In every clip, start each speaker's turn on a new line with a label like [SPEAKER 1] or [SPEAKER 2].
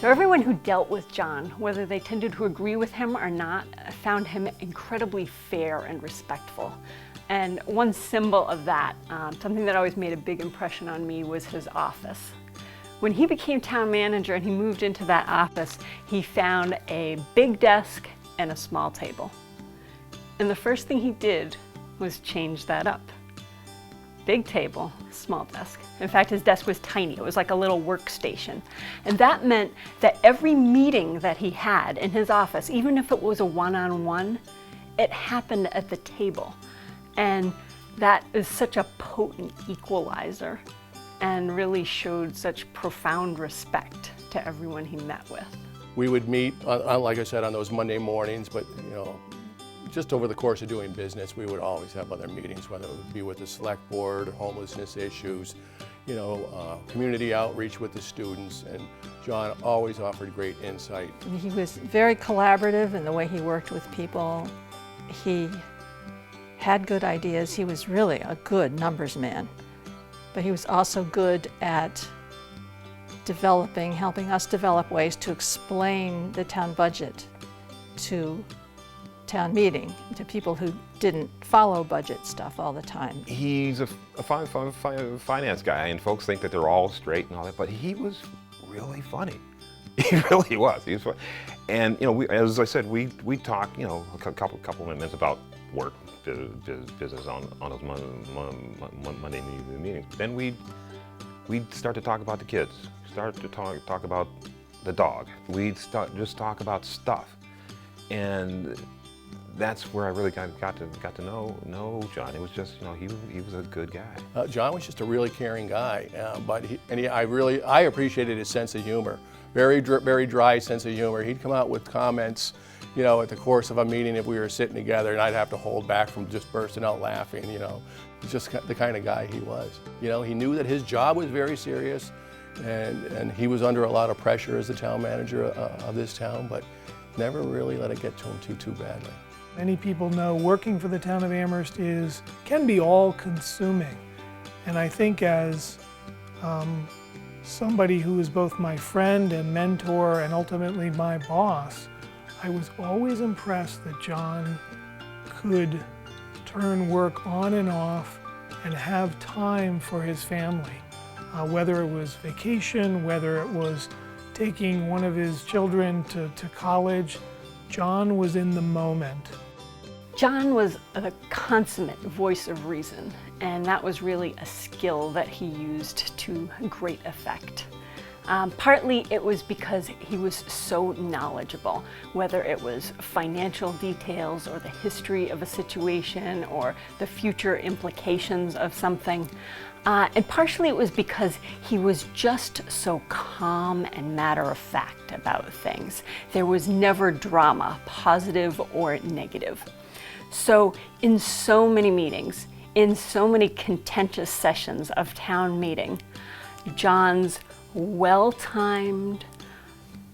[SPEAKER 1] So everyone who dealt with John, whether they tended to agree with him or not, found him incredibly fair and respectful. And one symbol of that, something that always made a big impression on me, was his office. When he became town manager and he moved into that office, he found a big desk and a small table. And the first thing he did was change that up. Big table, small desk. In fact, his desk was tiny. It was like a little workstation. And that meant that every meeting that he had in his office, even if it was a one-on-one, it happened at the table. And that is such a potent equalizer and really showed such profound respect to everyone he met with.
[SPEAKER 2] We would meet, like I said, on those Monday mornings, but just over the course of doing business, we would always have other meetings, whether it would be with the select board, homelessness issues, community outreach with the students, and John always offered great insight.
[SPEAKER 3] He was very collaborative in the way he worked with people. He had good ideas. He was really a good numbers man, but he was also good at helping us develop ways to explain the town budget to town meeting, to people who didn't follow budget stuff all the time.
[SPEAKER 4] He's a finance guy, and folks think that they're all straight and all that, but he was really funny. He really was. He was fun. And as I said, we talked a couple minutes about work, business on those Monday meetings. But then we'd start to talk about the kids. Start to talk about the dog. We'd just talk about stuff, and that's where I really got to know John. It was just he was a good guy.
[SPEAKER 2] John was just a really caring guy, I appreciated his sense of humor. Very dry sense of humor. He'd come out with comments, at the course of a meeting if we were sitting together, and I'd have to hold back from just bursting out laughing. He's just the kind of guy he was. He knew that his job was very serious, and he was under a lot of pressure as the town manager of this town, but never really let it get to him too badly.
[SPEAKER 5] Many people know working for the town of Amherst can be all-consuming, and I think as somebody who is both my friend and mentor and ultimately my boss, I was always impressed that John could turn work on and off and have time for his family. Whether it was vacation, whether it was taking one of his children to college, John was in the moment.
[SPEAKER 1] John was a consummate voice of reason, and that was really a skill that he used to great effect. Partly it was because he was so knowledgeable, whether it was financial details or the history of a situation or the future implications of something. And partially it was because he was just so calm and matter-of-fact about things. There was never drama, positive or negative. So in so many meetings, in so many contentious sessions of town meeting, John's well-timed,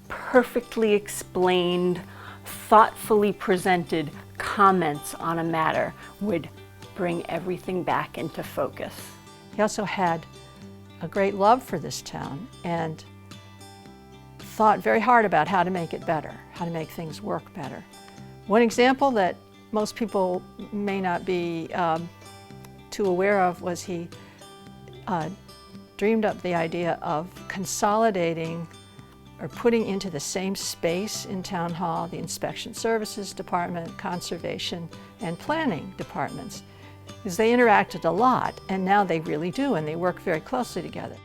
[SPEAKER 1] perfectly explained, thoughtfully presented comments on a matter would bring everything back into focus.
[SPEAKER 3] He also had a great love for this town and thought very hard about how to make it better, how to make things work better. One example that most people may not be too aware of was he dreamed up the idea of consolidating or putting into the same space in Town Hall the Inspection Services Department, Conservation, and Planning departments, because they interacted a lot, and now they really do, and they work very closely together.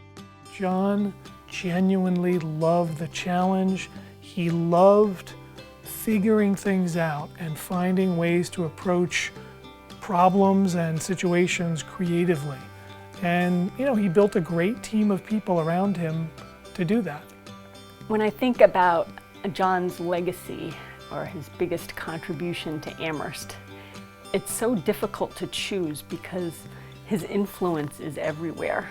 [SPEAKER 5] John genuinely loved the challenge. He loved figuring things out and finding ways to approach problems and situations creatively. And he built a great team of people around him to do that.
[SPEAKER 1] When I think about John's legacy or his biggest contribution to Amherst, it's so difficult to choose because his influence is everywhere.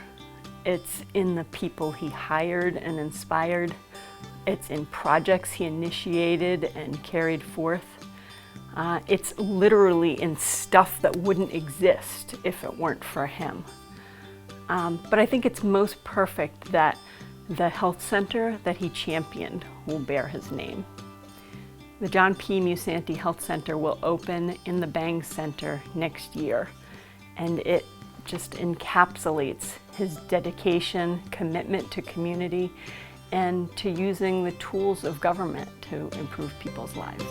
[SPEAKER 1] It's in the people he hired and inspired. It's in projects he initiated and carried forth. It's literally in stuff that wouldn't exist if it weren't for him. But I think it's most perfect that The health center that he championed will bear his name. The John P. Musante Health Center will open in the Bangs Center next year, and it just encapsulates his dedication, commitment to community, and to using the tools of government to improve people's lives.